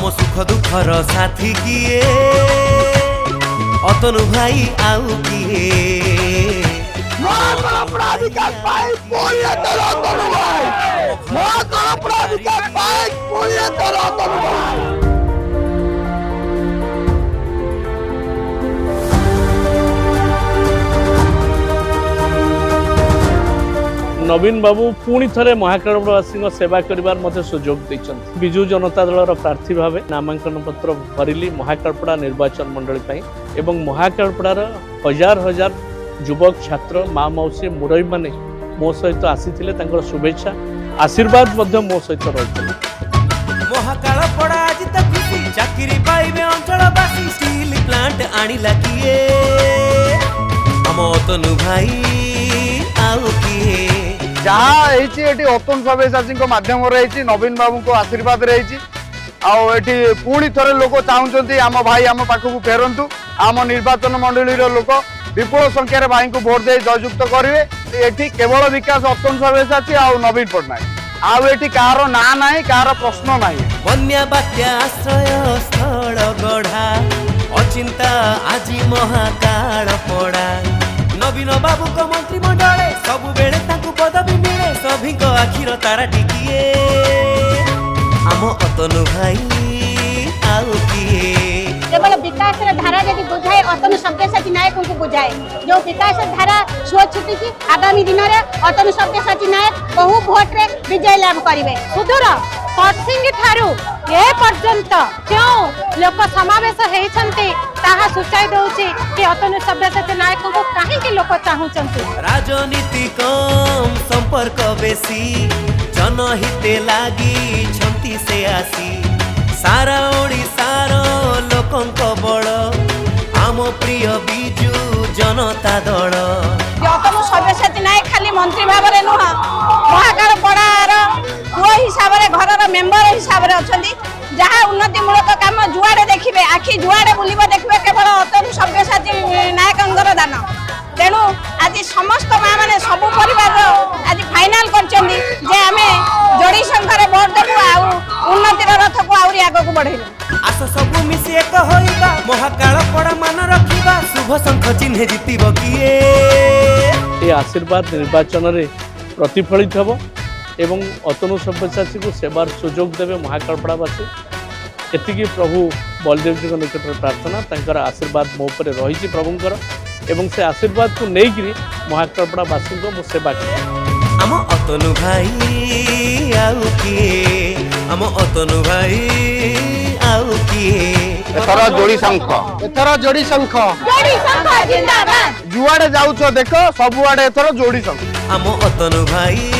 आम सुख दुखर साथी किए अतनु भाई आउ किए नवीन बाबू पुणी थे महाकालपड़ावासी सेवा कर सुजोग देते विजु जनता दल प्रार्थी भाव नामांकन पत्र भरिली महाकालपड़ा निर्वाचन मंडली एवं महाकालपड़ार हजार हजार युवक छात्र माँ मौसी मुरई माने मो सहित आसी शुभेच्छा आशीर्वाद मो सहित रही महाकालपड़ा आज तो खुशी चाकरी पाइबे अंचलवासी स्टील प्लांट आनिला किए हम अतनु भाई आउ किए जहाँ अतुल सब्यसाची मध्यम रही नवीन बाबू को आशीर्वाद रही आठी पुणी थे लोक चाहते आम भाई आम पाखक फेरतु आम निर्वाचन मंडली लोक विपुल संख्यार भाई को भोट दे जययुक्त करेंगे ये केवल विकास अतुल सब्यसाची आ नवीन पट्टनायक आठी कहार ना ना कहार प्रश्न ना बन्या बात्या आश्रय स्थल गढ़ा अचिंता आज महाकाल पड़ा नवीन बाबू को मंत्रिमंडल सब बेले पदवी मिले सभी को आखिर तारा टिकिए आम अतनु भाई आउ किए केवल विकास धारा जब बुझाए अतनु सब्यसाची नायक को बुझाए जो विकास धारा शो छुटी आगामी दिन में अतनु सब्यसाची नायक बहु भोट रे विजय लाभ करेंगे सुदूर परसिंग ठारू ए पर्यंत क्यों लोक समावेश होती सूचाई दौची कि अतनु सब्यसाची नायक को कहीं लोक चाहूचंती राजनीति कम संपर्क बेसी जनहिते लागी छंती से आसी सारा ओडिसार लोकंक बड़ आम प्रिय बिजु जनता दल अतनु सब्यसाची नायक खाली मंत्री भाव में नुह महाकालपड़ार पुओ हिसाब से घर मेम्बर हिसाब से अच्छा जहाँ उन्नतिमूलक काम जुआड़े देखिए आखि जुआड़े बुलब देखिए केवल अतनु सब्यसाची नायक दान तेणु आज समस्त माँ मैंने सब परिवार आज फाइनाल कर आम जोड़ी संख्यार भोट देवु उन्नतिर रथ को आहरी आग को बढ़ेबू आस सब मिसी एक होइबा महाकालपड़ा मान रखिबा शुभ शंख चिन्ह जीतिब किए ये आशीर्वाद निर्वाचन रे प्रतिफलित हबो एवं अतनु सब्यसाची को सेवार सुजोग देवे महाकालपड़ावासी एतिकी प्रभु बलदेव जी निकट में प्रार्थना तंकर आशीर्वाद मो पर रही प्रभुंकर एवं से आशीर्वाद को लेकिन महाकालपड़ावासी को मु सेवा कर आम अतनु भाई आउ किए आम अतनु भाई आउ किए एथर जोड़ी शंख जिंदाबाद जुआड़े जाऊछ देख सबुआड़े एथर जोड़ी शंख आम अतनु भाई